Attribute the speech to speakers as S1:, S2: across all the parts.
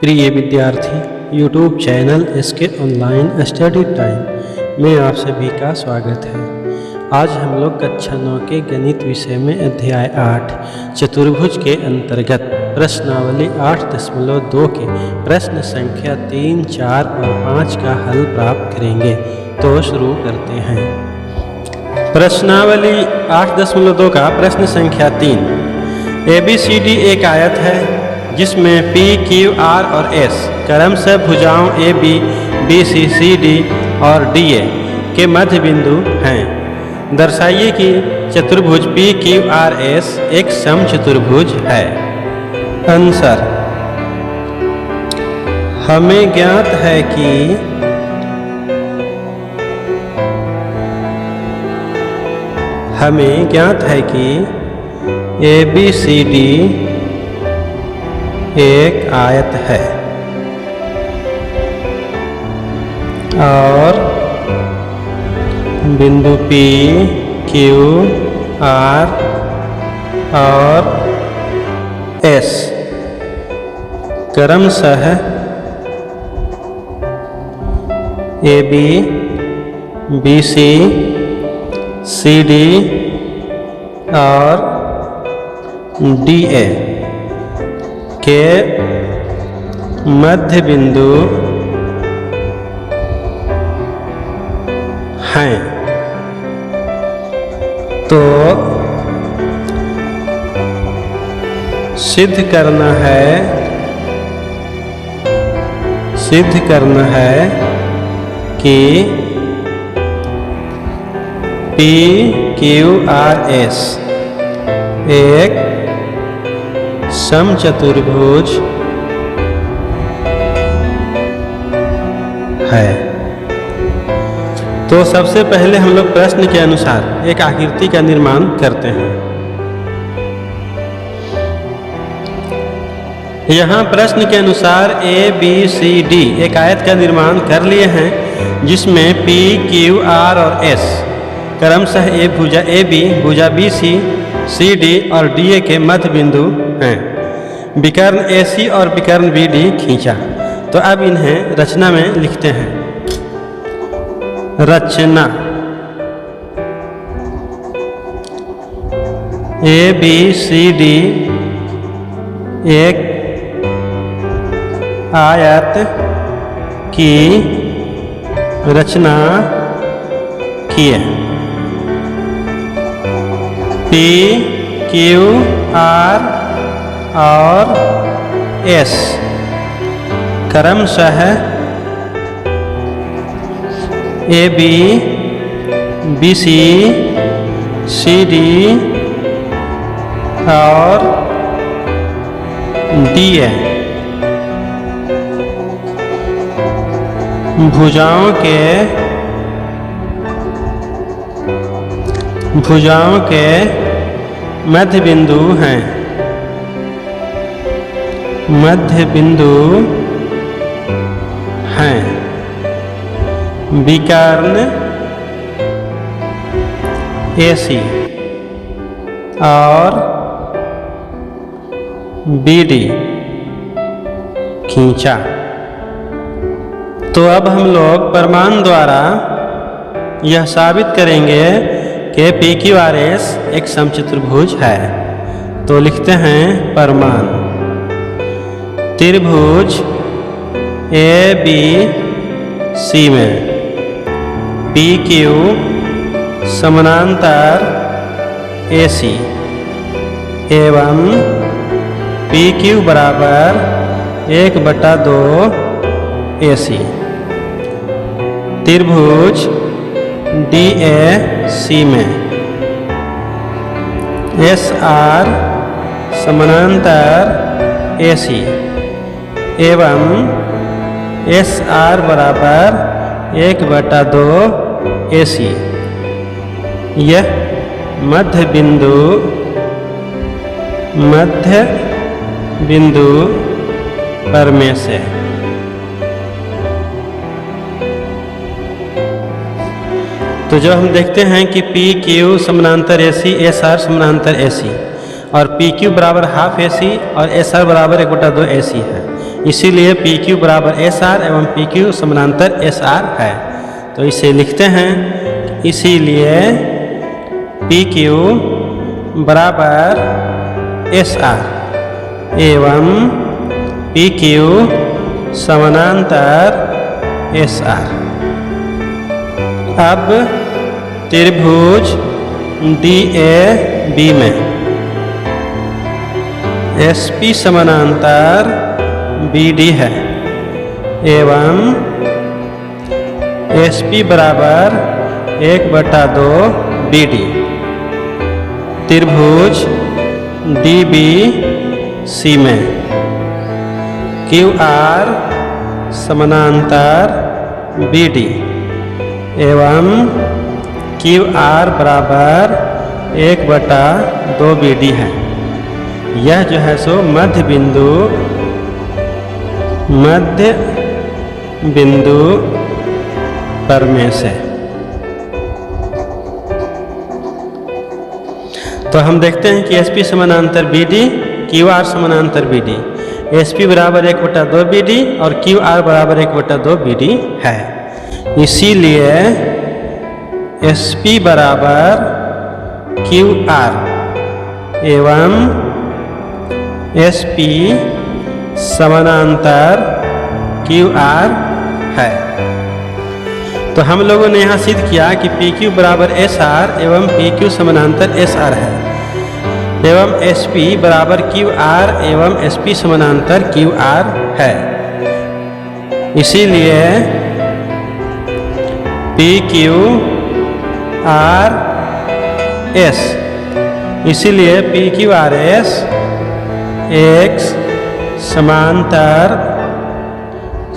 S1: प्रिय विद्यार्थी, YouTube channel SK online study time में आप सभी का स्वागत है। आज हम लोग कक्षा 9 के गणित विषय में अध्याय 8 चतुर्भुज के अंतर्गत प्रश्नावली 8.2 के प्रश्न संख्या 3, 4 और 5 का हल प्राप्त करेंगे। तो शुरू करते हैं। प्रश्नावली 8.2 का प्रश्न संख्या 3। ABCD एक आयत है जिसमें P, Q, R और S क्रमशः भुजाओं AB, BC, CD और DA के मध्य बिंदु हैं। दर्शाइए कि चतुर्भुज PQRS एक समचतुर्भुज है। आंसर: हमें ज्ञात है कि ABCD एक आयत है और बिंदु P, Q, R और S क्रमशः AB, BC, CD और DA के मध्य बिंदु हैं। तो सिद्ध करना है कि PQRS एक समचतुर्भुज है। तो सबसे पहले हम लोग प्रश्न के अनुसार एक आकृति का निर्माण करते हैं। यहाँ प्रश्न के अनुसार ABCD एक आयत का निर्माण कर लिए हैं जिसमें P, Q, R और S क्रमशः भुजा AB, भुजा BC, CD और DA के मध्य बिंदु हैं। विकर्ण AC और विकर्ण BD खींचा। तो अब इन्हें रचना में लिखते हैं। रचना: ABCD एक आयत की रचना किए। P, Q, R और S क्रमशः AB, BC, CD और DA भुजाओं के मध्य बिंदु हैं। विकर्ण AC और BD खींचा। तो अब हम लोग प्रमाण द्वारा यह साबित करेंगे कि PQRS एक समचतुर्भुज है। तो लिखते हैं प्रमाण: त्रिभुज ABC में PQ समानांतर AC एवं PQ बराबर 1/2 AC। त्रिभुज DAC में SR समानांतर AC एवं SR बराबर 1/2 AC। यह मध्य बिंदु पर में से तो जो हम देखते हैं कि PQ समानांतर AC, SR समानांतर AC और PQ बराबर ½ AC और SR बराबर 1/2 AC है। इसीलिए पी क्यू बराबर एस आर एवं पी क्यू समानांतर एस आर है। तो इसे लिखते हैं, इसीलिए पी क्यू बराबर एस आर एवं पी क्यू समानांतर एस आर। अब त्रिभुज डी ए बी में एस पी समानांतर बी डी है एवं एस पी बराबर 1/2 बी डी। त्रिभुज डी बी सी में क्यू आर समानांतर बी डी एवं क्यू आर बराबर 1/2 बी डी है। यह जो है सो मध्य बिंदु पर में से। तो हम देखते हैं कि एस पी समानांतर बी डी, क्यू आर समानांतर बी डी। एस पी बराबर 1/2 बी डी और क्यू आर बराबर 1/2 बी डी है। इसीलिए एस पी बराबर क्यू आर एवं एस पी समानांतर क्यू आर है। तो हम लोगों ने यहाँ सिद्ध किया कि पी क्यू बराबर एस आर एवं पी क्यू समानांतर एस आर है एवं एस पी बराबर क्यू आर एवं एस पी समानांतर क्यू आर है। इसीलिए पी क्यू आर एस, इसीलिए पी क्यू आर एस एक समांतर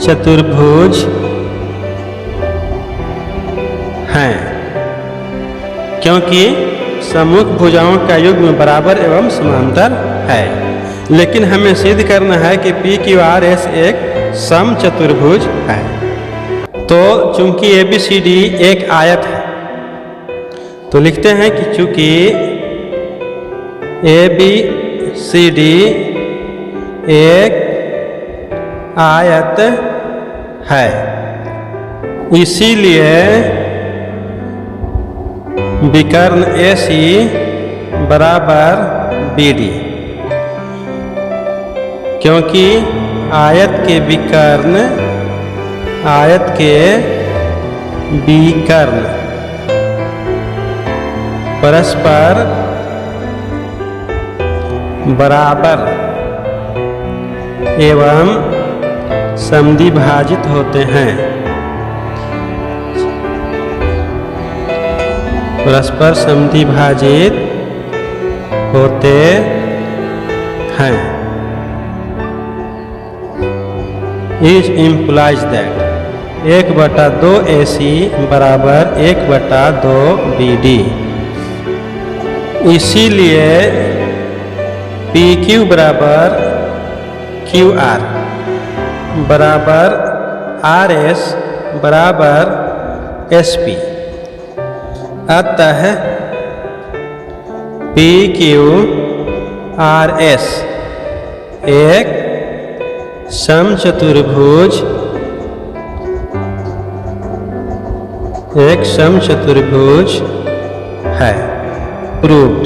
S1: चतुर्भुज हैं, क्योंकि सम्मुख भुजाओं का युग्म बराबर एवं समांतर है। लेकिन हमें सिद्ध करना है कि पी क्यू आर एस एक समचतुर्भुज है। तो चूंकि ए बी सी डी एक आयत है, तो लिखते हैं कि चूंकि ए बी सी डी एक आयत है, इसीलिए विकर्ण ए सी बराबर बी डी, क्योंकि आयत के विकर्ण आयत के विकर्ण परस्पर बराबर एवं समद्विभाजित होते हैं। परस्पर समद्विभाजित होते हैं। इज इम्प्लाइज दैट 1/2 AC बराबर 1/2 BD। इसीलिए पी क्यू बराबर क्यू आर बराबर आर एस बराबर एस पी। अतः पी क्यू आर एस एक समचतुर्भुज है। प्रूव्ड।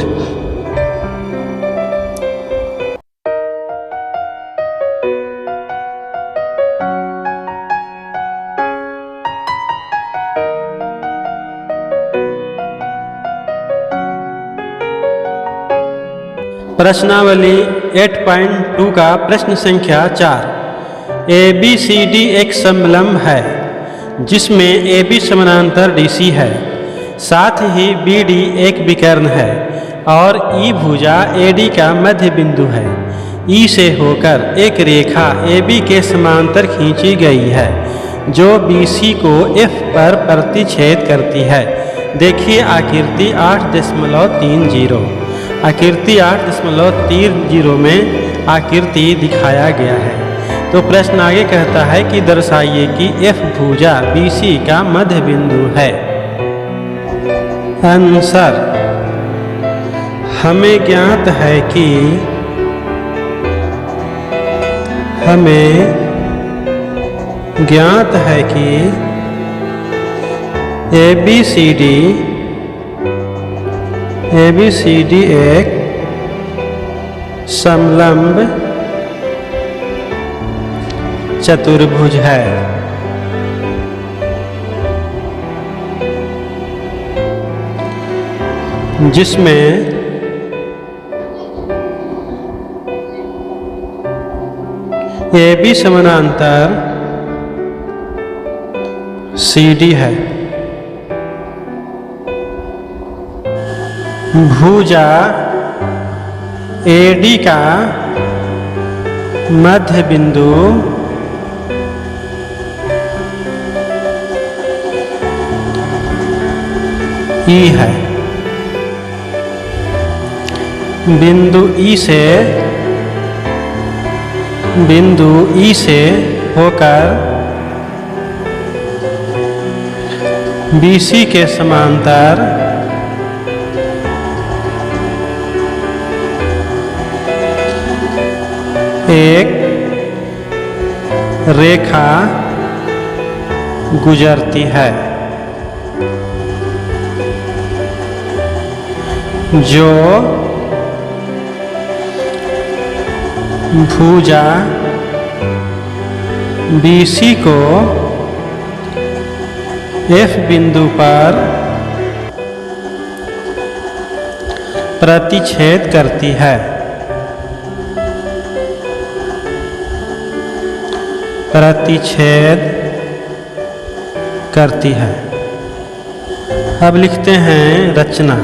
S1: प्रश्नावली 8.2 का प्रश्न संख्या 4। ए बी सी डी एक समलंब है जिसमें ए बी समानांतर डी सी है, साथ ही बी डी एक विकर्ण है और ई भुजा ए डी का मध्य बिंदु है। ई से होकर एक रेखा ए बी के समांतर खींची गई है जो बी सी को एफ पर प्रतिच्छेद करती है। देखिए आकृति 8.30। आकृति 8.30 में आकृति दिखाया गया है। तो प्रश्न आगे कहता है कि दर्शाइए कि एफ भुजा BC का मध्य बिंदु है। आंसर, हमें ज्ञात है कि हमें ज्ञात है कि ABCD एक समलंब चतुर्भुज है। जिसमें AB समानांतर CD है। भुजा AD का मध्य बिंदु E है। बिंदु E से होकर BC के समांतर एक रेखा गुजरती है, जो भुजा BC को F बिंदु पर प्रतिच्छेद करती है। अब लिखते हैं रचना।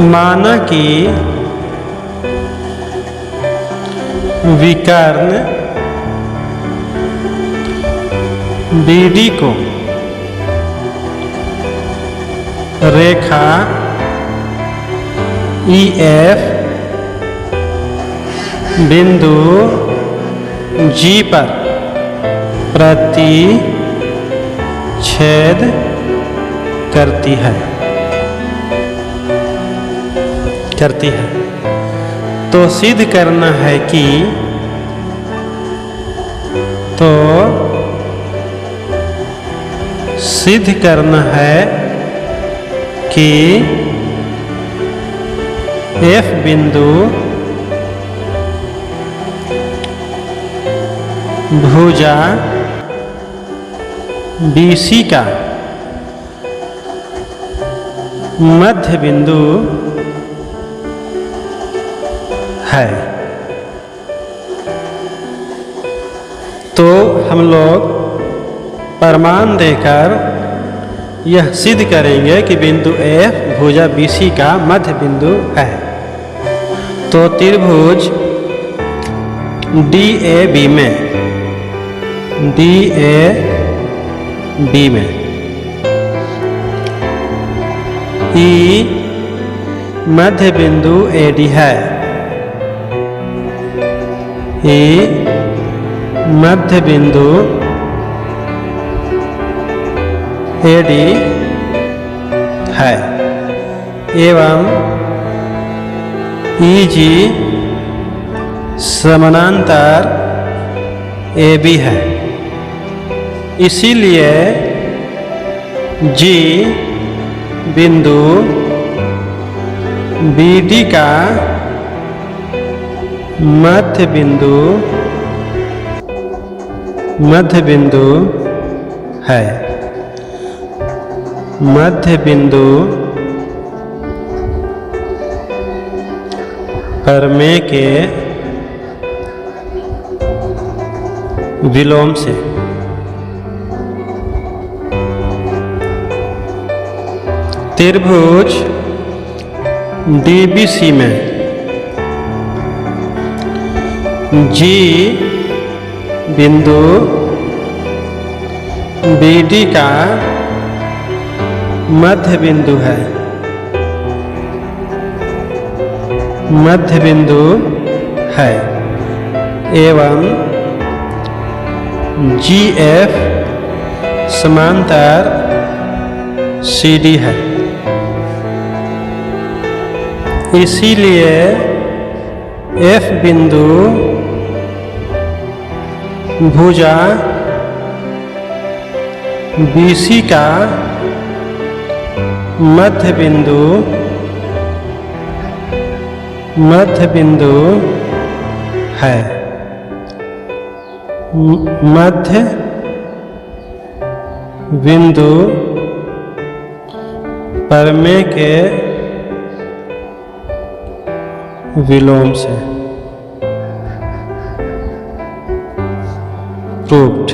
S1: माना कि विकर्ण BD को रेखा EF बिंदु G पर प्रतिच्छेद करती है। तो सिद्ध करना है कि F बिंदु भुजा BC का मध्य बिंदु है। तो हम लोग प्रमाण देकर यह सिद्ध करेंगे कि बिंदु F भुजा BC का मध्य बिंदु है। तो त्रिभुज DAB में E मध्य बिंदु AD है। E मध्य बिंदु AD है एवं EG समानांतर AB है। इसीलिए G बिंदु BD का मध्य बिंदु है। मध्य बिंदु प्रमेय के विलोम से त्रिभुज DBC में G बिंदु BD का मध्य बिंदु है। एवं GF समांतर CD है। इसीलिए एफ बिंदु भुजा BC का मध्य बिंदु है। मध्य बिंदु प्रमेय के विलोम से प्रूव्ड।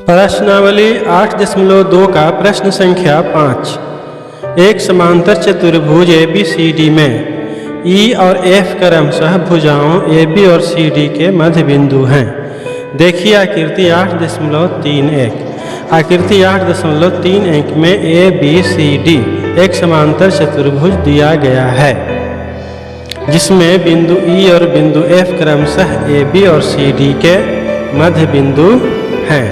S1: प्रश्नावली 8.2 का प्रश्न संख्या 5। एक समांतर चतुर्भुज ABCD में E और F क्रमशः भुजाओं AB और CD के मध्य बिंदु हैं। देखिए आकृति 8.31। आकृति 8.31 में ABCD एक समांतर चतुर्भुज दिया गया है, जिसमें बिंदु E और बिंदु F क्रमशः AB और CD के मध्य बिंदु हैं।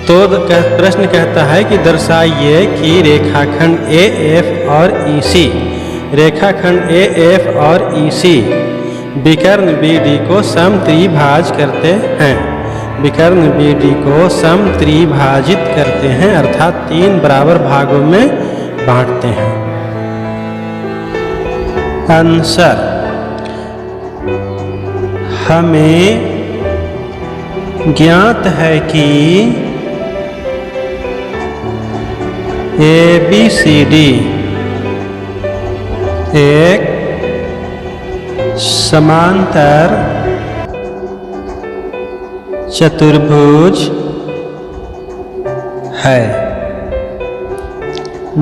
S1: तो प्रश्न कहता है कि दर्शाइए कि रेखाखंड AF और EC विकर्ण BD को समत्रिभाज करते हैं। विकर्ण BD को समत्रिभाजित करते हैं, अर्थात 3 बराबर भागों में बांटते हैं। आंसर, हमें ज्ञात है कि ABCD एक समांतर चतुर्भुज है,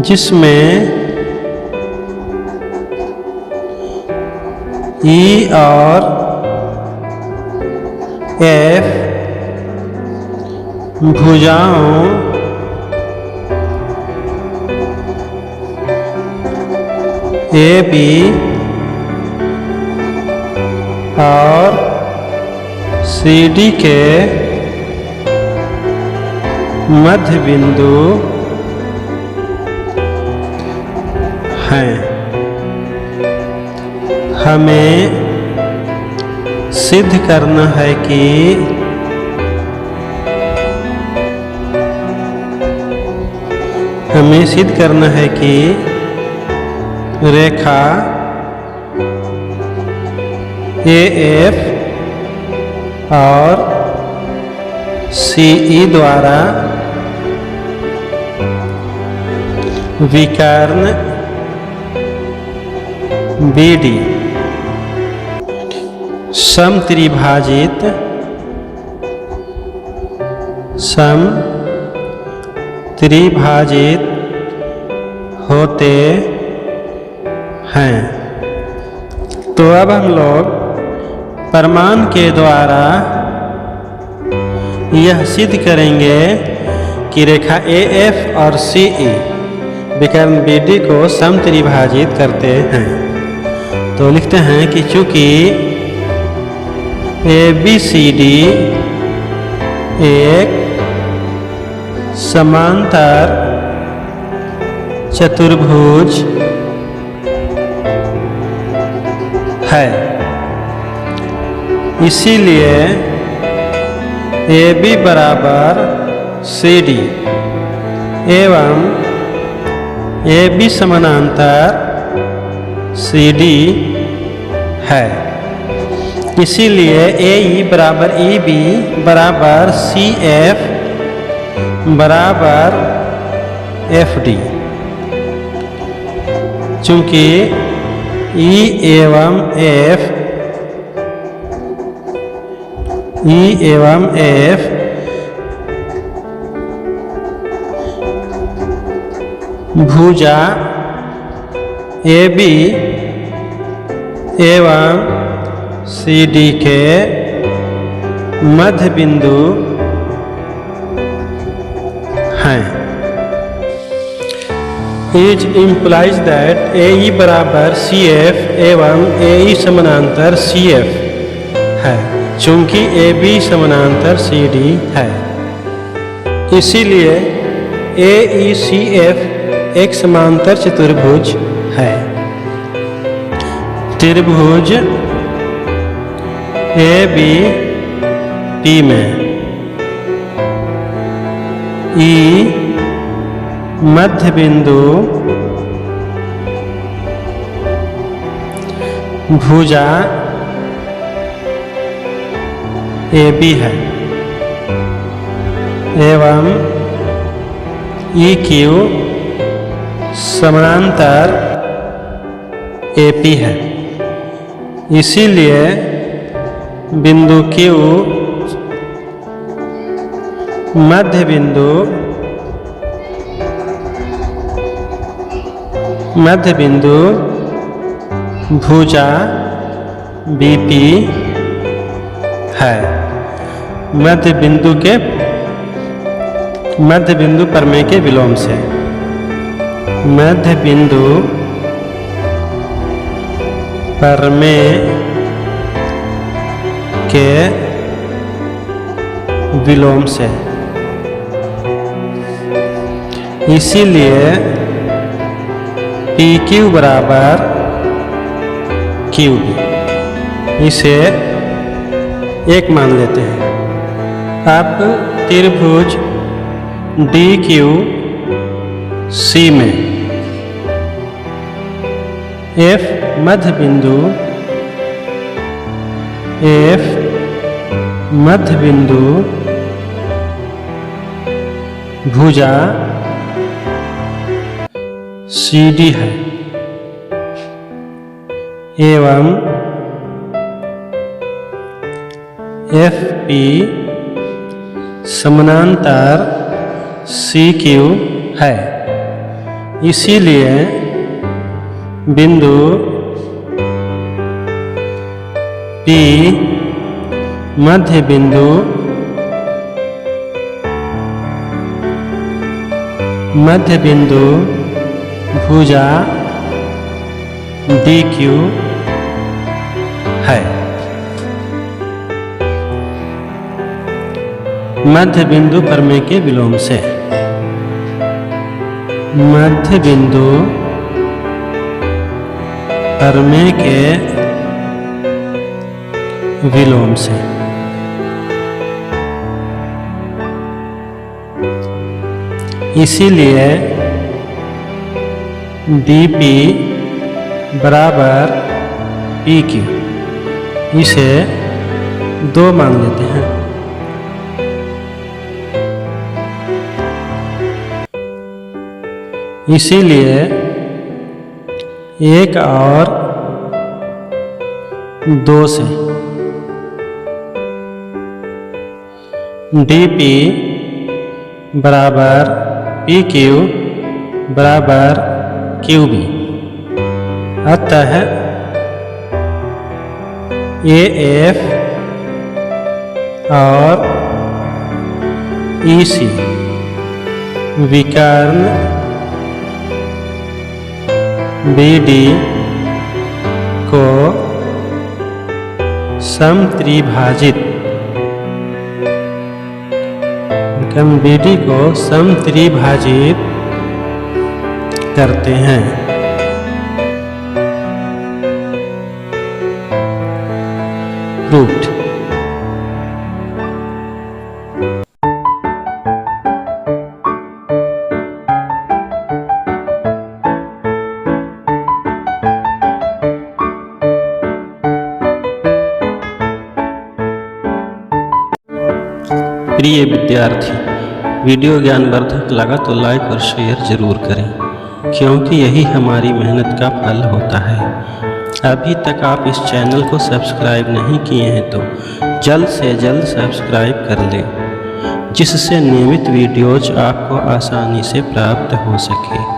S1: जिसमें E और F भुजाओं AB और CD के मध्य बिंदु हैं। हमें सिद्ध करना है कि रेखा AF और CE द्वारा विकर्ण BD समत्रिभाजित होते हैं। तो अब हम लोग प्रमाण के द्वारा यह सिद्ध करेंगे कि रेखा AF और CE विकर्ण BD को समत्रिभाजित करते हैं। तो लिखते हैं कि चूंकि ABCD एक समांतर चतुर्भुज है, इसीलिए AB बराबर CD एवं AB समानांतर CD है। इसीलिए AE बराबर EB बराबर CF बराबर FD। चूंकि E एवं F भुजा AB एवं CD के मध्य बिंदु हैं। इज इम्प्लाइज दैट ए ई बराबर सी एफ एवं ए ई समानांतर सी एफ है, चूंकि ए बी समानांतर सी डी है। इसीलिए ए ई सी एफ एक समांतर चतुर्भुज है। त्रिभुज ए बी पी में ई मध्य बिंदु भुजा ए बी है एवं ई क्यू समानांतर ए पी है। इसीलिए बिंदु क्यू मध्य बिंदु भुजा बीपी है। मध्य बिंदु प्रमेय के विलोम से मध्य बिंदु प्रमेय के विलोम से, इसीलिए पी क्यू बराबर क्यू बी, इसे एक मान लेते हैं। अब त्रिभुज डी क्यू सी में एफ मध्य बिंदु भुजा सी डी है एवं एफ पी समानांतर सी क्यू है। इसीलिए बिंदु पी मध्य बिंदु भुजा डी क्यू है। मध्य बिंदु प्रमेय के विलोम से मध्य बिंदु प्रमेय के विलोम से इसीलिए dp बराबर pq, इसे 2 मान लेते हैं। इसीलिए 1 और 2 से dp बराबर pq बराबर qb, अतः AF और EC विकर्ण BD को समत्रिभाजित करते हैं। प्रूव्ड। प्रिय विद्यार्थी, वीडियो ज्ञानवर्धक लगा तो लाइक और शेयर जरूर करें, क्योंकि यही हमारी मेहनत का फल होता है। अभी तक आप इस चैनल को सब्सक्राइब नहीं किए हैं तो जल्द से जल्द सब्सक्राइब कर लें, जिससे नियमित वीडियोज आपको आसानी से प्राप्त हो सके।